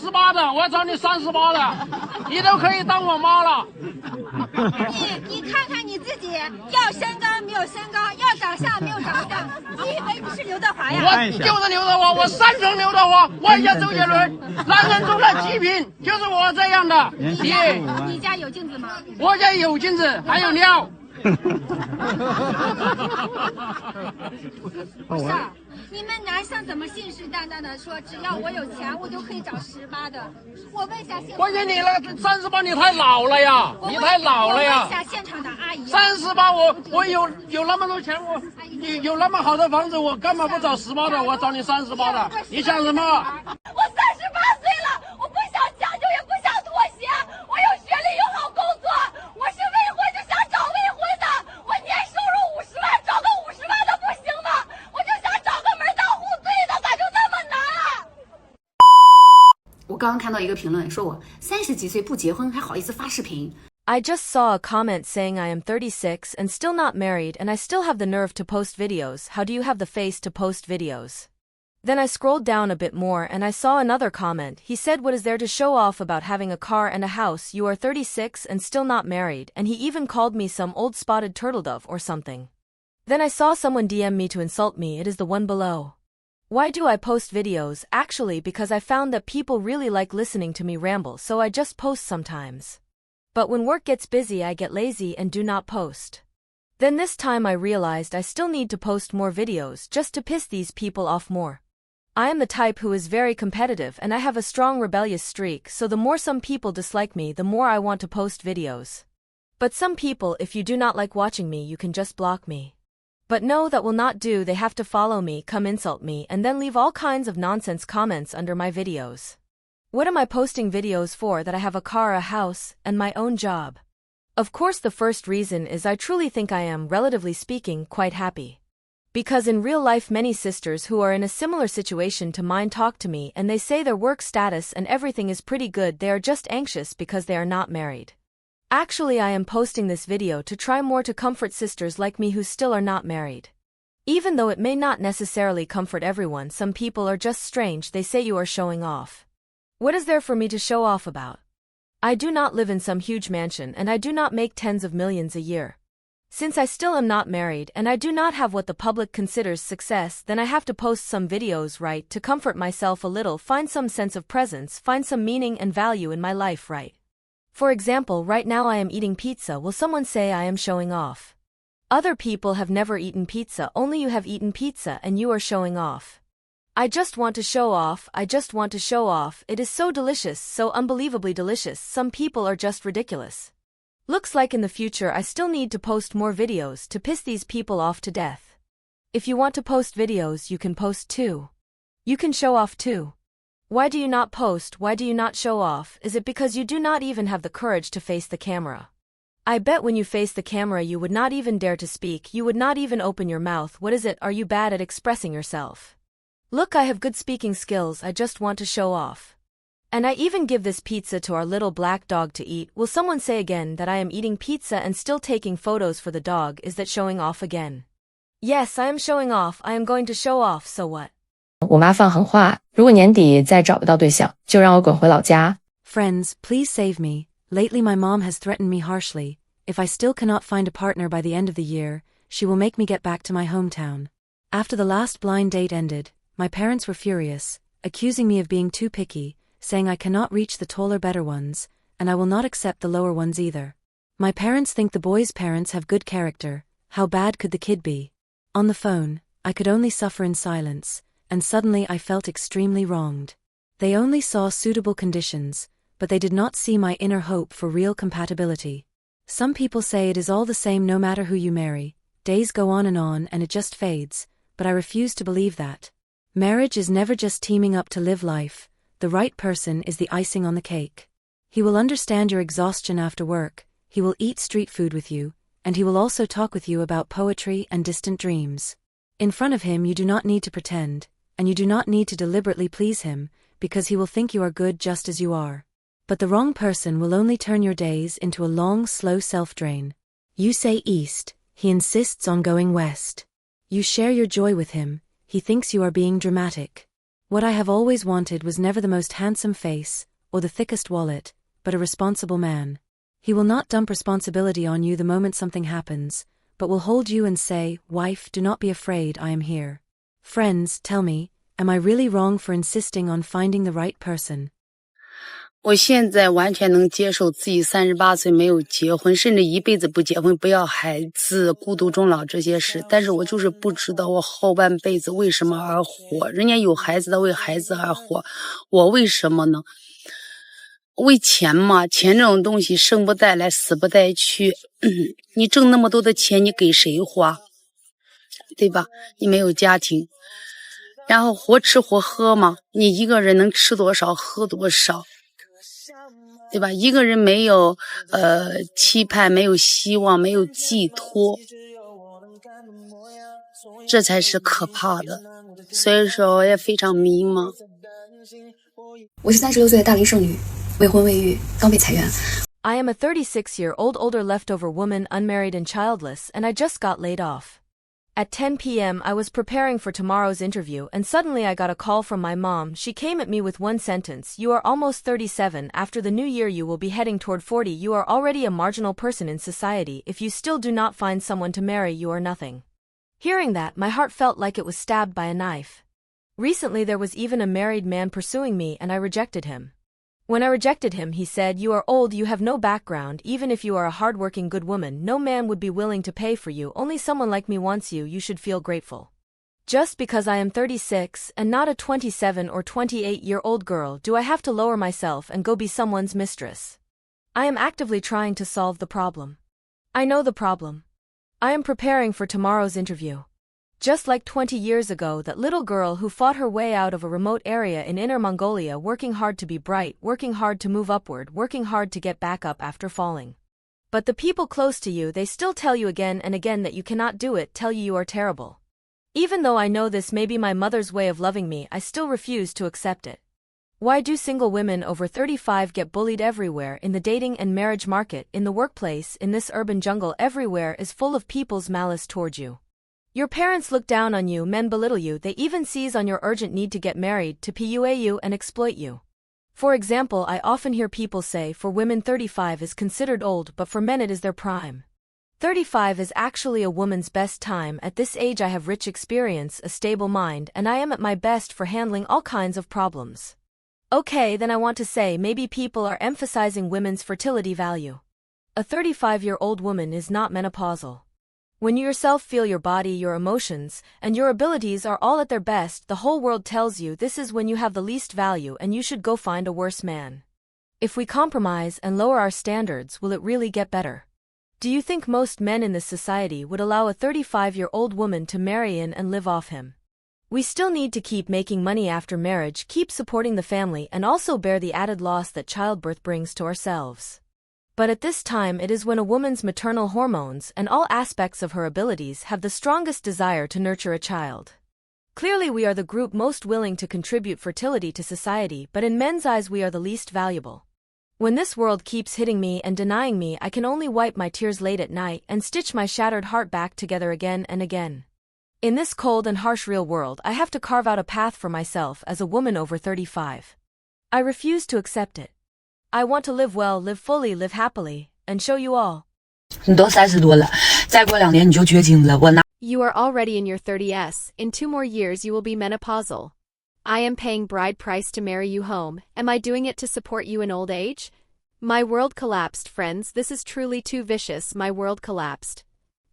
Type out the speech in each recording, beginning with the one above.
18的，我找你38的，你都可以当我妈了。你看看你自己，要身高没有身高，要长相没有长相，你以为你是刘德华呀？我就是刘德华，我三成刘德华，我也周杰伦，男人中的极品，就是我这样的。你家有镜子吗？我家有镜子，还有尿。不是，你们男生怎么信誓旦旦的说只要我有钱我就可以找18的？我问一下现场。关键你那38你太老了呀，你太老了呀。我问一下现场的阿姨。38我有那么多钱，我有那么好的房子，我干嘛不找18的？我找你38的，你想什么？我38岁了，我不想将就也不想妥协，我有学历有好工作，我是未婚就想找未婚的，我年收入50万，找个50万的不行吗？我就想找个门当户对的，咋就那么难啊？我刚刚看到一个评论，说我30几岁不结婚还好意思发视频。I just saw a comment saying I am 36 and still not married and I still have the nerve to post videos. How do you have the face to post videos? Then I scrolled down a bit more and I saw another comment. He said, what is there to show off about having a car and a house? You are 36 and still not married, and he even called me some old spotted turtle dove or something. Then I saw someone DM me to insult me. It is the one below. Why do I post videos? Actually, because I found that people really like listening to me ramble, so I just post sometimes. But when work gets busy I get lazy and do not post. Then this time I realized I still need to post more videos just to piss these people off more. I am the type who is very competitive and I have a strong rebellious streak, so the more some people dislike me, the more I want to post videos. But some people, if you do not like watching me, you can just block me. But no, that will not do. They have to follow me, come insult me, and then leave all kinds of nonsense comments under my videos. What am I posting videos for? That I have a car, a house, and my own job. Of course the first reason is I truly think I am, relatively speaking, quite happy. Because in real life many sisters who are in a similar situation to mine talk to me and they say their work status and everything is pretty good, they are just anxious because they are not married. Actually I am posting this video to try more to comfort sisters like me who still are not married. Even though it may not necessarily comfort everyone, some people are just strange, they say you are showing off. What is there for me to show off about? I do not live in some huge mansion and I do not make tens of millions a year. Since I still am not married and I do not have what the public considers success, then I have to post some videos, right, to comfort myself a little, find some sense of presence, find some meaning and value in my life, right? For example, right now I am eating pizza. Will someone say I am showing off? Other people have never eaten pizza, only you have eaten pizza and you are showing off. I just want to show off, I just want to show off. It is so delicious, so unbelievably delicious. Some people are just ridiculous. Looks like in the future I still need to post more videos to piss these people off to death. If you want to post videos, you can post too. You can show off too. Why do you not post? Why do you not show off? Is it because you do not even have the courage to face the camera? I bet when you face the camera you would not even dare to speak, you would not even open your mouth. What is it? Are you bad at expressing yourself? Look, I have good speaking skills, I just want to show off. And I even give this pizza to our little black dog to eat. Will someone say again that I am eating pizza and still taking photos for the dog? Is that showing off again? Yes, I am showing off. I am going to show off, so what? 我妈放狠话，如果年底再找不到对象，就让我滚回老家。 Friends, please save me. Lately my mom has threatened me harshly. If I still cannot find a partner by the end of the year, she will make me get back to my hometown. After the last blind date ended, my parents were furious, accusing me of being too picky, saying I cannot reach the taller better ones, and I will not accept the lower ones either. My parents think the boy's parents have good character. How bad could the kid be? On the phone, I could only suffer in silence, and suddenly I felt extremely wronged. They only saw suitable conditions, but they did not see my inner hope for real compatibility. Some people say it is all the same no matter who you marry. Days go on and it just fades, but I refuse to believe that. Marriage is never just teaming up to live life. The right person is the icing on the cake. He will understand your exhaustion after work, he will eat street food with you, and he will also talk with you about poetry and distant dreams. In front of him you do not need to pretend, and you do not need to deliberately please him, because he will think you are good just as you are. But the wrong person will only turn your days into a long, slow self-drain. You say east, he insists on going west. You share your joy with him, he thinks you are being dramatic. What I have always wanted was never the most handsome face, or the thickest wallet, but a responsible man. He will not dump responsibility on you the moment something happens, but will hold you and say, "Wife, do not be afraid, I am here." Friends, tell me, am I really wrong for insisting on finding the right person? 我现在完全能接受自己38岁没有结婚，甚至一辈子不结婚，不要孩子，孤独终老这些事。但是我就是不知道我后半辈子为什么而活，人家有孩子的为孩子而活，我为什么呢？为钱嘛，钱这种东西生不带来死不带去，你挣那么多的钱你给谁花，对吧？你没有家庭，然后活吃活喝嘛，你一个人能吃多少喝多少，对吧？一个人没有期盼，没有希望，没有寄托，这才是可怕的。所以说我也非常迷茫。我是36岁的大龄剩女，未婚未育，刚被裁员。 I am a 36-year-old older leftover woman, unmarried and childless, and I just got laid off. At 10 p.m. I was preparing for tomorrow's interview and suddenly I got a call from my mom. She came at me with one sentence: "You are almost 37, after the new year you will be heading toward 40. You are already a marginal person in society. If you still do not find someone to marry, you are nothing." Hearing that, my heart felt like it was stabbed by a knife. Recently there was even a married man pursuing me and I rejected him. When I rejected him, he said, "You are old, you have no background, even if you are a hardworking good woman, no man would be willing to pay for you, only someone like me wants you, you should feel grateful." Just because I am 36 and not a 27 or 28-year-old girl, do I have to lower myself and go be someone's mistress? I am actively trying to solve the problem. I know the problem. I am preparing for tomorrow's interview. Just like 20 years ago, that little girl who fought her way out of a remote area in Inner Mongolia, working hard to be bright, working hard to move upward, working hard to get back up after falling. But the people close to you, they still tell you again and again that you cannot do it, tell you are terrible. Even though I know this may be my mother's way of loving me, I still refuse to accept it. Why do single women over 35 get bullied everywhere, in the dating and marriage market, in the workplace, in this urban jungle? Everywhere is full of people's malice toward you. Your parents look down on you, men belittle you, they even seize on your urgent need to get married, to PUA you and exploit you. For example, I often hear people say for women 35 is considered old, but for men it is their prime. 35 is actually a woman's best time. At this age I have rich experience, a stable mind, and I am at my best for handling all kinds of problems. Okay, then I want to say maybe people are emphasizing women's fertility value. A 35-year-old woman is not menopausal. When you yourself feel your body, your emotions, and your abilities are all at their best, the whole world tells you this is when you have the least value and you should go find a worse man. If we compromise and lower our standards, will it really get better? Do you think most men in this society would allow a 35-year-old woman to marry in and live off him? We still need to keep making money after marriage, keep supporting the family, and also bear the added loss that childbirth brings to ourselves. But at this time it is when a woman's maternal hormones and all aspects of her abilities have the strongest desire to nurture a child. Clearly we are the group most willing to contribute fertility to society, but in men's eyes we are the least valuable. When this world keeps hitting me and denying me, I can only wipe my tears late at night and stitch my shattered heart back together again and again. In this cold and harsh real world, I have to carve out a path for myself as a woman over 35. I refuse to accept it. I want to live well, live fully, live happily, and show you all. 你都30多了，再过2年你就绝经了，我拿。 You are already in your 30s. In 2 more years you will be menopausal. I am paying bride price to marry you home. Am I doing it to support you in old age? My world collapsed, friends. This is truly too vicious. My world collapsed.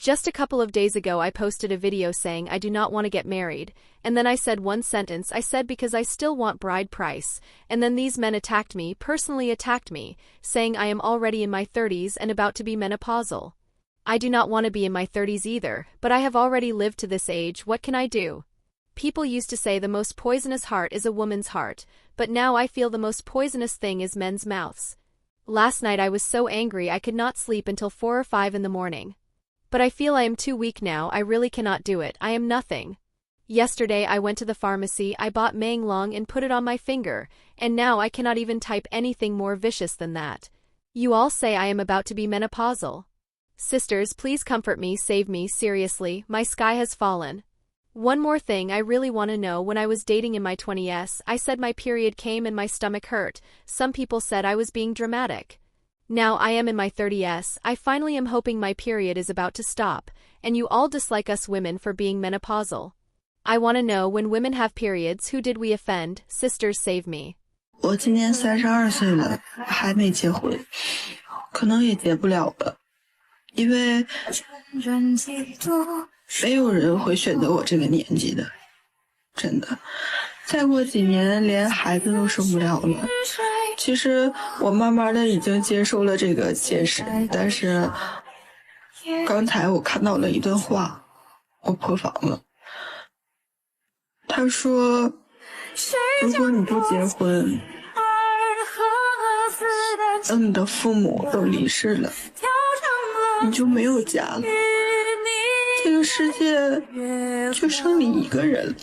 Just a couple of days ago I posted a video saying I do not want to get married, and then I said one sentence. I said because I still want bride price, and then these men attacked me, personally attacked me, saying I am already in my 30s and about to be menopausal. I do not want to be in my 30s either, but I have already lived to this age. What can I do? People used to say the most poisonous heart is a woman's heart, but now I feel the most poisonous thing is men's mouths. Last night I was so angry I could not sleep until 4 or 5 in the morning. But I feel I am too weak now. I really cannot do it. I am nothing. Yesterday I went to the pharmacy, I bought Manglong and put it on my finger, and now I cannot even type anything more vicious than that. You all say I am about to be menopausal. Sisters, please comfort me, save me, seriously, my sky has fallen. One more thing I really want to know. When I was dating in my 20s, I said my period came and my stomach hurt. Some people said I was being dramatic. Now I am in my 30s, I finally am hoping my period is about to stop, and you all dislike us women for being menopausal. I want to know, when women have periods, who did we offend? Sisters, save me. 我今年32岁了，还没结婚，可能也结不了了，因为没有人会选择我这个年纪的，真的。再过几年连孩子都生不了了。其实我慢慢的已经接受了这个现实，但是刚才我看到了一段话，我破防了。他说，如果你不结婚，等你的父母都离世了，你就没有家了，这个世界就剩你一个人。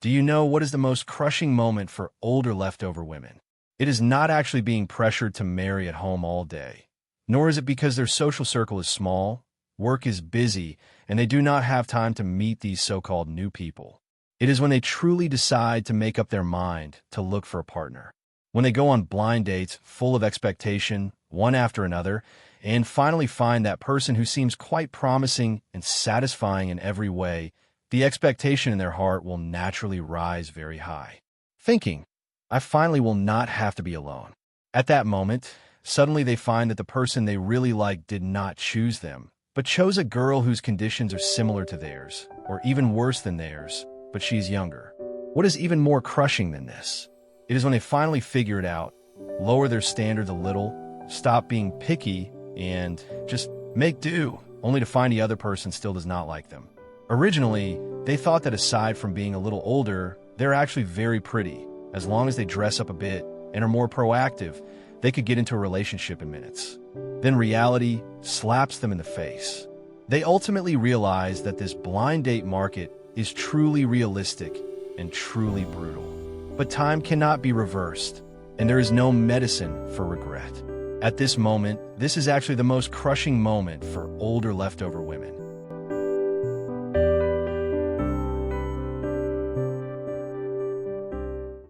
Do you know what is the most crushing moment for older leftover women? It is not actually being pressured to marry at home all day, nor is it because their social circle is small, work is busy, and they do not have time to meet these so-called new people. It is when they truly decide to make up their mind to look for a partner. When they go on blind dates full of expectation, one after another, and finally find that person who seems quite promising and satisfying in every way, the expectation in their heart will naturally rise very high. Thinking, I finally will not have to be alone. At that moment, suddenly they find that the person they really like did not choose them, but chose a girl whose conditions are similar to theirs, or even worse than theirs, but she's younger. What is even more crushing than this? It is when they finally figure it out, lower their standards a little, stop being picky, and just make do, only to find the other person still does not like them. Originally, they thought that aside from being a little older, they're actually very pretty. As long as they dress up a bit and are more proactive, they could get into a relationship in minutes. Then reality slaps them in the face. They ultimately realize that this blind date market is truly realistic and truly brutal. But time cannot be reversed, and there is no medicine for regret. At this moment, this is actually the most crushing moment for older leftover women.